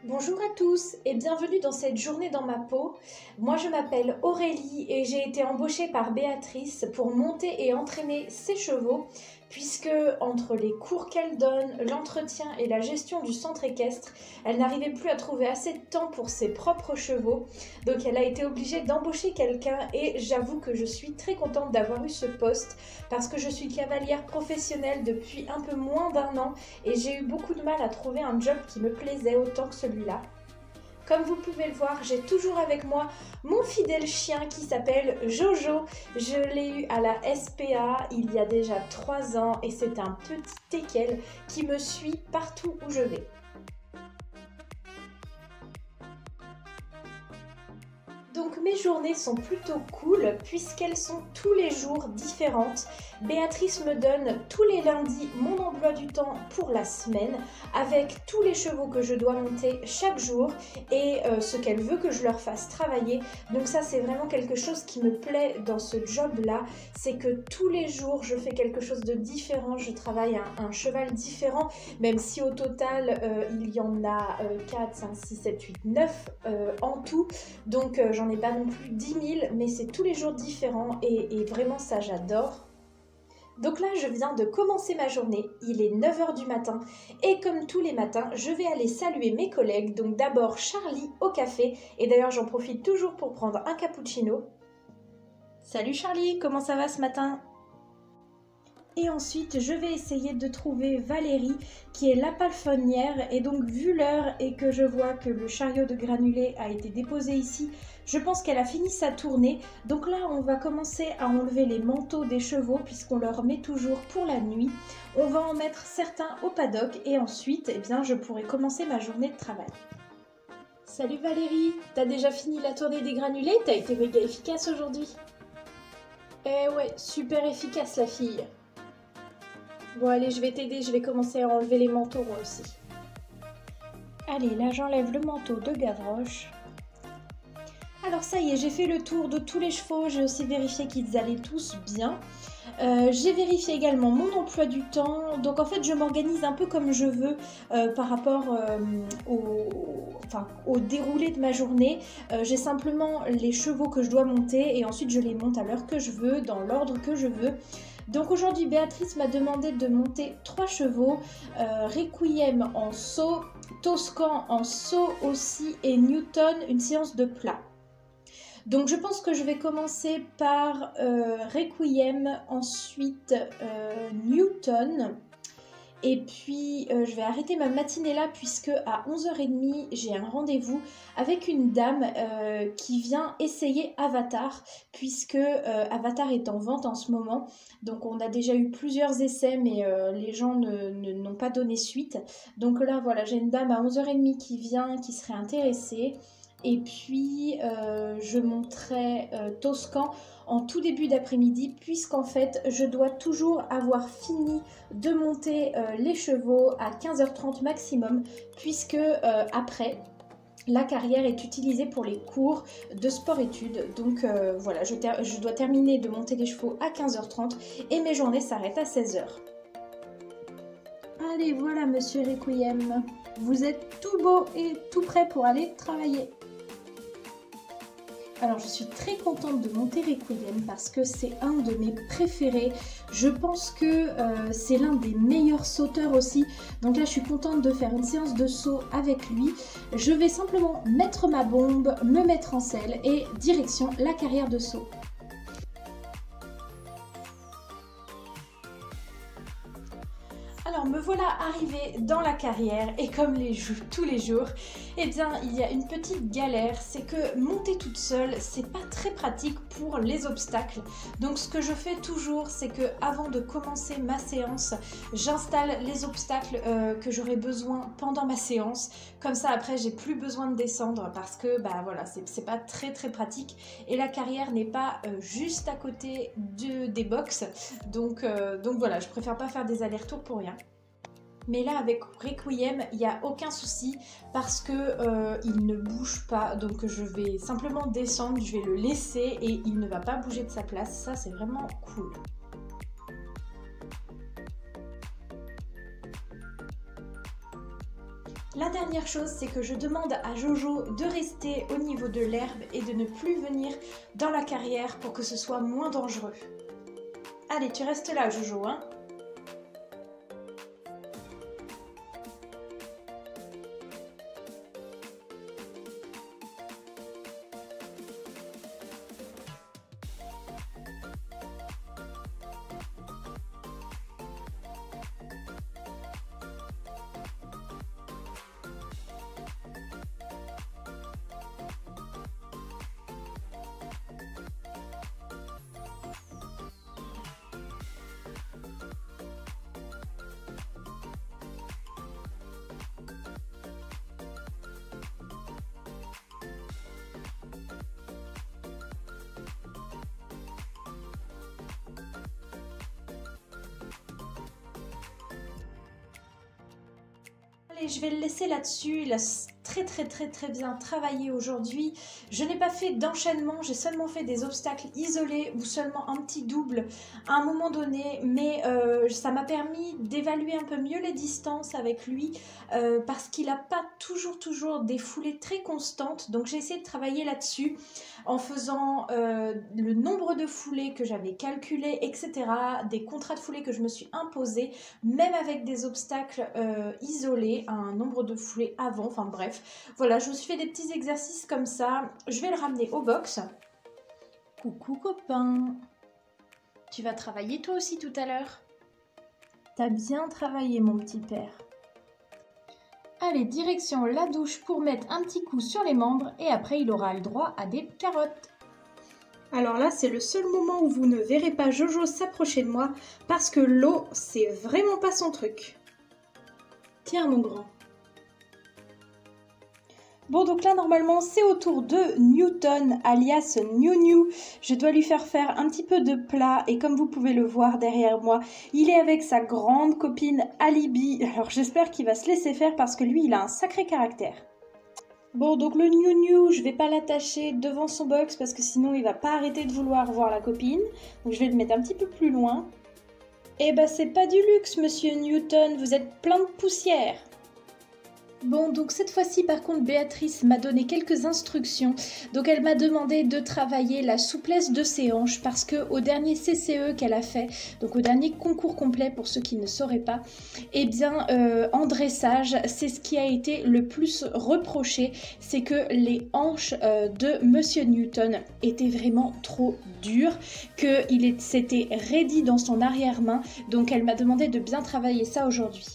Bonjour à tous et bienvenue dans cette journée dans ma peau. Moi je m'appelle Aurélie et j'ai été embauchée par Béatrice pour monter et entraîner ses chevaux puisque entre les cours qu'elle donne, l'entretien et la gestion du centre équestre, elle n'arrivait plus à trouver assez de temps pour ses propres chevaux. Donc elle a été obligée d'embaucher quelqu'un et j'avoue que je suis très contente d'avoir eu ce poste parce que je suis cavalière professionnelle depuis un peu moins d'un an et j'ai eu beaucoup de mal à trouver un job qui me plaisait autant que celui-là. Comme vous pouvez le voir, j'ai toujours avec moi mon fidèle chien qui s'appelle Jojo. Je l'ai eu à la SPA il y a déjà 3 ans et c'est un petit teckel qui me suit partout où je vais. Donc mes journées sont plutôt cool puisqu'elles sont tous les jours différentes. Béatrice me donne tous les lundis mon emploi du temps pour la semaine avec tous les chevaux que je dois monter chaque jour et ce qu'elle veut que je leur fasse travailler. Donc ça c'est vraiment quelque chose qui me plaît dans ce job là, c'est que tous les jours je fais quelque chose de différent, je travaille un cheval différent, même si au total il y en a 4, 5, 6, 7, 8, 9 en tout. Donc j'en ai pas non plus 10 000, mais c'est tous les jours différents et vraiment ça j'adore. Donc là je viens de commencer ma journée, il est 9 h du matin et comme tous les matins je vais aller saluer mes collègues. Donc d'abord Charlie au café et d'ailleurs j'en profite toujours pour prendre un cappuccino. Salut Charlie, comment ça va ce matin ? Et ensuite, je vais essayer de trouver Valérie, qui est la palefrenière. Et donc, vu l'heure et que je vois que le chariot de granulés a été déposé ici, je pense qu'elle a fini sa tournée. Donc là, on va commencer à enlever les manteaux des chevaux, puisqu'on leur met toujours pour la nuit. On va en mettre certains au paddock et ensuite, eh bien, je pourrai commencer ma journée de travail. Salut Valérie, t'as déjà fini la tournée des granulés? T'as été méga efficace aujourd'hui. Eh ouais, super efficace la fille. Bon allez, je vais t'aider, je vais commencer à enlever les manteaux moi aussi. Allez, là j'enlève le manteau de Gavroche. Alors ça y est, j'ai fait le tour de tous les chevaux, j'ai aussi vérifié qu'ils allaient tous bien. J'ai vérifié également mon emploi du temps, donc en fait je m'organise un peu comme je veux par rapport au déroulé de ma journée. J'ai simplement les chevaux que je dois monter et ensuite je les monte à l'heure que je veux, dans l'ordre que je veux. Donc aujourd'hui Béatrice m'a demandé de monter 3 chevaux, Requiem en saut, Toscan en saut aussi et Newton une séance de plat. Donc je pense que je vais commencer par Requiem, ensuite Newton. Et puis je vais arrêter ma matinée là puisque à 11 h 30 j'ai un rendez-vous avec une dame qui vient essayer Avatar puisque Avatar est en vente en ce moment. Donc on a déjà eu plusieurs essais mais les gens n'ont pas donné suite. Donc là voilà, j'ai une dame à 11 h 30 qui vient, qui serait intéressée. Et puis je monterai Toscan en tout début d'après-midi puisqu'en fait je dois toujours avoir fini de monter les chevaux à 15 h 30 maximum puisque après la carrière est utilisée pour les cours de sport-études. Donc voilà, je dois terminer de monter les chevaux à 15 h 30 et mes journées s'arrêtent à 16 h. Allez voilà monsieur Requiem, vous êtes tout beau et tout prêt pour aller travailler. Alors je suis très contente de monter Requiem parce que c'est un de mes préférés. Je pense que c'est l'un des meilleurs sauteurs aussi. Donc là je suis contente de faire une séance de saut avec lui. Je vais simplement mettre ma bombe, me mettre en selle et direction la carrière de saut. Alors me voilà arrivée dans la carrière et comme tous les jours, eh bien il y a une petite galère, c'est que monter toute seule, c'est pas très pratique pour les obstacles. Donc ce que je fais toujours, c'est que avant de commencer ma séance, j'installe les obstacles que j'aurai besoin pendant ma séance. Comme ça après j'ai plus besoin de descendre parce que bah voilà, c'est pas très pratique et la carrière n'est pas juste à côté des box. Donc voilà, je préfère pas faire des allers-retours pour rien. Mais là avec Requiem il n'y a aucun souci parce que il ne bouge pas, donc je vais simplement descendre, je vais le laisser et il ne va pas bouger de sa place, ça c'est vraiment cool. La dernière chose, c'est que je demande à Jojo de rester au niveau de l'herbe et de ne plus venir dans la carrière pour que ce soit moins dangereux. Allez, tu restes là, Jojo, hein? Allez, je vais le laisser là-dessus. Il a très bien travaillé aujourd'hui. Je n'ai pas fait d'enchaînement, j'ai seulement fait des obstacles isolés ou seulement un petit double à un moment donné, mais ça m'a permis d'évaluer un peu mieux les distances avec lui parce qu'il n'a pas toujours des foulées très constantes. Donc j'ai essayé de travailler là-dessus en faisant le nombre de foulées que j'avais calculé, etc. Des contrats de foulées que je me suis imposés, même avec des obstacles isolés, un nombre de foulées avant, enfin bref. Voilà, je me suis fait des petits exercices comme ça. Je vais le ramener au box. Coucou copain. Tu vas travailler toi aussi tout à l'heure? T'as bien travaillé mon petit père. Allez, direction la douche pour mettre un petit coup sur les membres et après il aura le droit à des carottes. Alors là, c'est le seul moment où vous ne verrez pas Jojo s'approcher de moi parce que l'eau, c'est vraiment pas son truc. Tiens mon grand. Bon, donc là, normalement, c'est au tour de Newton, alias New. Je dois lui faire un petit peu de plat et comme vous pouvez le voir derrière moi, il est avec sa grande copine Alibi. Alors, j'espère qu'il va se laisser faire parce que lui, il a un sacré caractère. Bon, donc le New, je vais pas l'attacher devant son box parce que sinon, il va pas arrêter de vouloir voir la copine. Donc, je vais le mettre un petit peu plus loin. Eh ben, c'est pas du luxe, monsieur Newton, vous êtes plein de poussière. Bon, donc cette fois-ci, par contre, Béatrice m'a donné quelques instructions. Donc, elle m'a demandé de travailler la souplesse de ses hanches parce que au dernier CCE qu'elle a fait, donc au dernier concours complet pour ceux qui ne sauraient pas, eh bien, en dressage, c'est ce qui a été le plus reproché, c'est que les hanches de Monsieur Newton étaient vraiment trop dures, qu'il s'était raidi dans son arrière-main. Donc, elle m'a demandé de bien travailler ça aujourd'hui.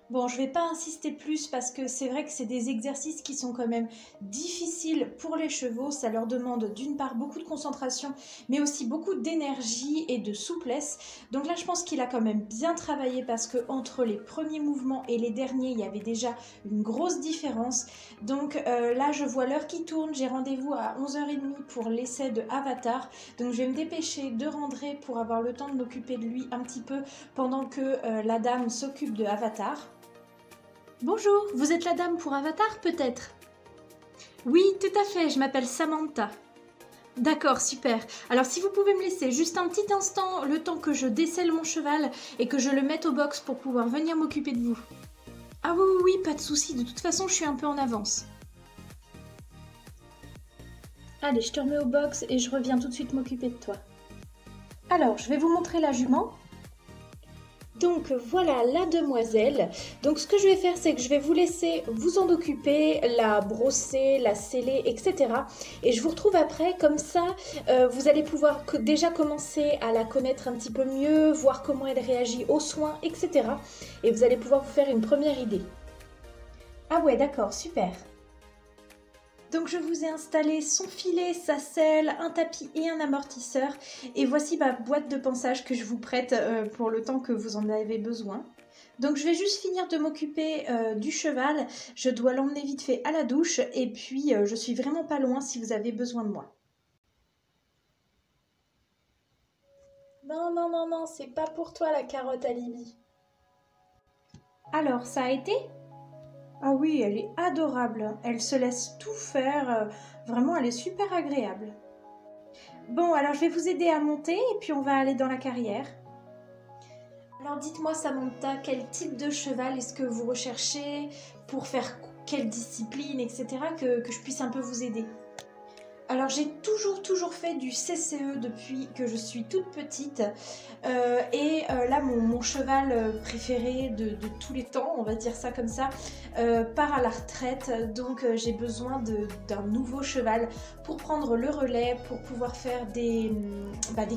Bon, je vais pas insister plus parce que c'est vrai que c'est des exercices qui sont quand même difficiles pour les chevaux. Ça leur demande d'une part beaucoup de concentration, mais aussi beaucoup d'énergie et de souplesse. Donc là, je pense qu'il a quand même bien travaillé parce que entre les premiers mouvements et les derniers, il y avait déjà une grosse différence. Donc là, je vois l'heure qui tourne. J'ai rendez-vous à 11h30 pour l'essai de Avatar. Donc je vais me dépêcher de rentrer pour avoir le temps de m'occuper de lui un petit peu pendant que la dame s'occupe de Avatar. Bonjour, vous êtes la dame pour Avatar peut-être? Oui, tout à fait, je m'appelle Samantha. D'accord, super. Alors si vous pouvez me laisser juste un petit instant, le temps que je décèle mon cheval et que je le mette au box pour pouvoir venir m'occuper de vous. Ah oui, pas de souci, de toute façon je suis un peu en avance. Allez, je te remets au box et je reviens tout de suite m'occuper de toi. Alors, je vais vous montrer la jument. Donc voilà la demoiselle. Donc ce que je vais faire, c'est que je vais vous laisser vous en occuper, la brosser, la sceller, etc. Et je vous retrouve après, comme ça, vous allez pouvoir déjà commencer à la connaître un petit peu mieux, voir comment elle réagit aux soins, etc. Et vous allez pouvoir vous faire une première idée. Ah ouais, d'accord, super. Donc je vous ai installé son filet, sa selle, un tapis et un amortisseur. Et voici ma boîte de pansage que je vous prête pour le temps que vous en avez besoin. Donc je vais juste finir de m'occuper du cheval. Je dois l'emmener vite fait à la douche et puis je suis vraiment pas loin si vous avez besoin de moi. Non, non, non, non, c'est pas pour toi la carotte alibi. Alors, ça a été? Ah oui, elle est adorable. Elle se laisse tout faire. Vraiment, elle est super agréable. Bon, alors je vais vous aider à monter et puis on va aller dans la carrière. Alors dites-moi Samantha, quel type de cheval est-ce que vous recherchez pour faire quelle discipline, etc. que je puisse un peu vous aider. Alors j'ai toujours fait du CCE depuis que je suis toute petite là mon cheval préféré de tous les temps, on va dire ça comme ça, part à la retraite, donc j'ai besoin d'un nouveau cheval pour prendre le relais, pour pouvoir faire des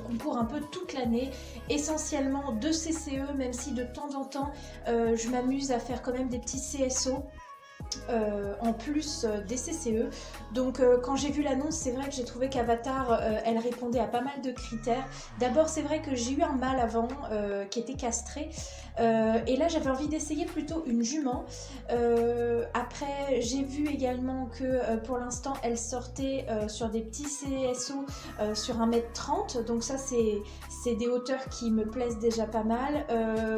concours un peu toute l'année, essentiellement de CCE, même si de temps en temps je m'amuse à faire quand même des petits CSO. En plus des CCE. Donc quand j'ai vu l'annonce, c'est vrai que j'ai trouvé qu'Avatar, elle répondait à pas mal de critères. D'abord, c'est vrai que j'ai eu un mâle avant qui était castré. Et là, j'avais envie d'essayer plutôt une jument. Après, j'ai vu également que pour l'instant, elle sortait sur des petits CSO sur 1m30. Donc ça, c'est des hauteurs qui me plaisent déjà pas mal.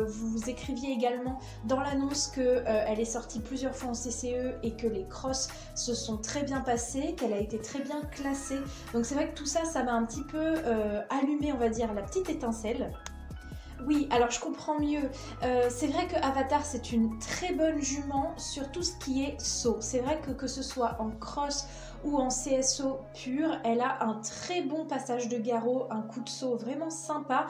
Vous écriviez également dans l'annonce qu'elle est sortie plusieurs fois en CCE et que les crosses se sont très bien passées, qu'elle a été très bien classée. Donc c'est vrai que tout ça, ça m'a un petit peu allumé, on va dire, la petite étincelle. Oui, alors je comprends mieux. C'est vrai que Avatar, c'est une très bonne jument sur tout ce qui est saut. C'est vrai que ce soit en cross ou en CSO pur, elle a un très bon passage de garrot, un coup de saut vraiment sympa.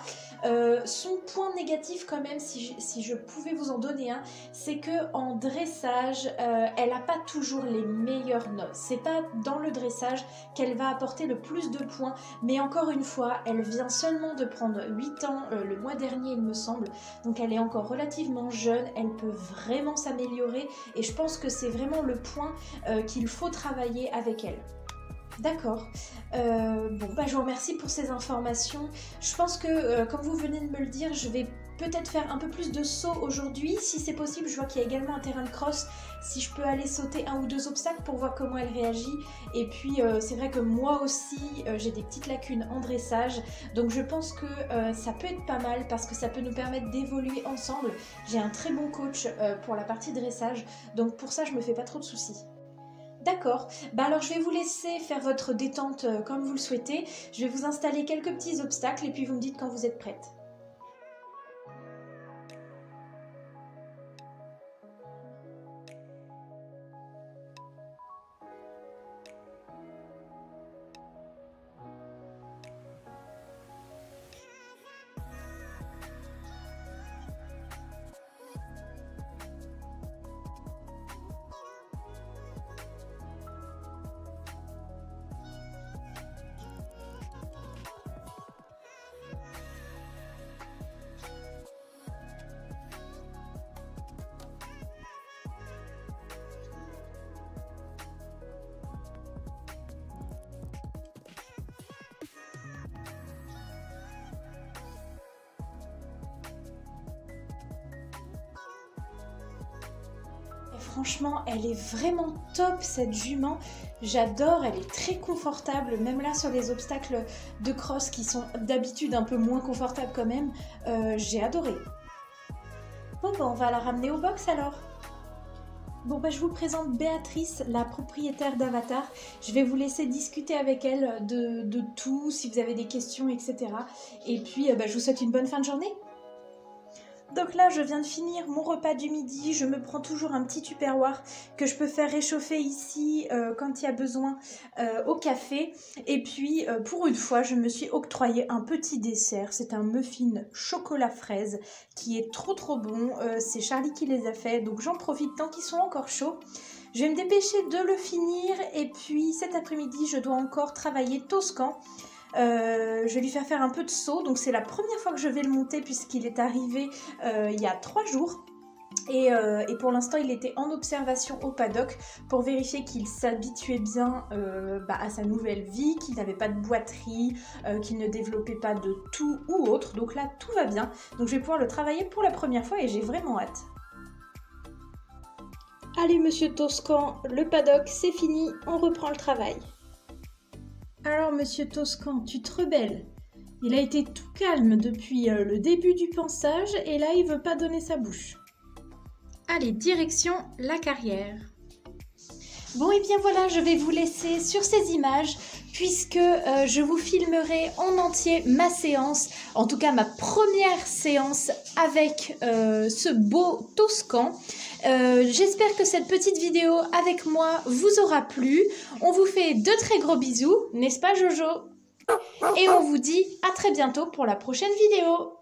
Son point négatif quand même, si je pouvais vous en donner un, c'est que en dressage, elle n'a pas toujours les meilleures notes. C'est pas dans le dressage qu'elle va apporter le plus de points, mais encore une fois, elle vient seulement de prendre 8 ans le mois dernier, il me semble, donc elle est encore relativement jeune, elle peut vraiment s'améliorer et je pense que c'est vraiment le point qu'il faut travailler avec elle. D'accord. Je vous remercie pour ces informations. Je pense que, comme vous venez de me le dire, je vais peut-être faire un peu plus de saut aujourd'hui. Si c'est possible, je vois qu'il y a également un terrain de cross. Si je peux aller sauter 1 ou 2 obstacles pour voir comment elle réagit. Et puis, c'est vrai que moi aussi, j'ai des petites lacunes en dressage. Donc, je pense que ça peut être pas mal parce que ça peut nous permettre d'évoluer ensemble. J'ai un très bon coach pour la partie dressage. Donc, pour ça, je me fais pas trop de soucis. D'accord, alors je vais vous laisser faire votre détente comme vous le souhaitez. Je vais vous installer quelques petits obstacles et puis vous me dites quand vous êtes prête. Franchement, elle est vraiment top cette jument. J'adore, elle est très confortable, même là sur les obstacles de cross qui sont d'habitude un peu moins confortables quand même. J'ai adoré. Bon, on va la ramener au box alors. Bon, je vous présente Béatrice, la propriétaire d'Avatar. Je vais vous laisser discuter avec elle de tout, si vous avez des questions, etc. Et puis, je vous souhaite une bonne fin de journée. Donc là, je viens de finir mon repas du midi. Je me prends toujours un petit tupperware que je peux faire réchauffer ici quand il y a besoin au café. Et puis, pour une fois, je me suis octroyé un petit dessert. C'est un muffin chocolat fraise qui est trop bon. C'est Charlie qui les a fait, donc j'en profite tant qu'ils sont encore chauds. Je vais me dépêcher de le finir. Et puis, cet après-midi, je dois encore travailler Toscan. Je vais lui faire un peu de saut, donc c'est la première fois que je vais le monter puisqu'il est arrivé il y a 3 jours. Et pour l'instant, il était en observation au paddock pour vérifier qu'il s'habituait bien à sa nouvelle vie, qu'il n'avait pas de boiterie, qu'il ne développait pas de toux ou autre. Donc là, tout va bien. Donc je vais pouvoir le travailler pour la première fois et j'ai vraiment hâte. Allez, monsieur Toscan, le paddock, c'est fini, on reprend le travail. Alors, monsieur Toscan, tu te rebelles. Il a été tout calme depuis le début du pansage et là, il veut pas donner sa bouche. Allez, direction la carrière. Bon, et bien voilà, je vais vous laisser sur ces images puisque je vous filmerai en entier ma séance, en tout cas ma première séance avec ce beau Toscan. J'espère que cette petite vidéo avec moi vous aura plu. On vous fait de très gros bisous, n'est-ce pas Jojo? Et on vous dit à très bientôt pour la prochaine vidéo.